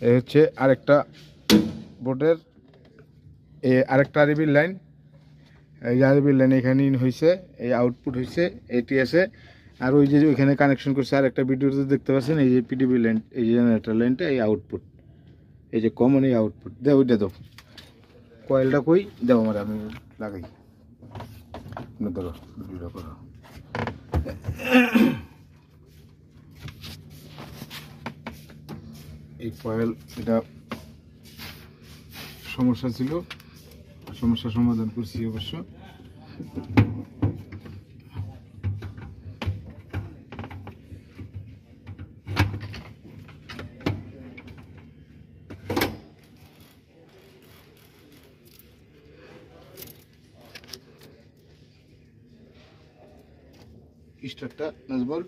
এই হচ্ছে আরেকটা বোর্ডের আরেকটা আরবির লাইন। এই যে আরবির লাইন এখানে ইন হয়েছে, এই আউটপুট হয়েছে, এটি আছে। আর ওই যে ওইখানে কানেকশন করছে আর একটা ভিডিওতে দেখতে পাচ্ছেন, এই যে পিডিবি লাইন, এই যে জেনারেটর লাইনটা, এই আউটপুট, এই যে কমন এই আউটপুট দে, ওইটা দাও কয়েলটা কই দাও আমার, আমি লাগাই ধরো ভিডিওটা করো। এই কয়েল, এটা সমস্যা ছিল, সমস্যার সমাধান করছি অবশ্য। স্টার্টটা নাজবল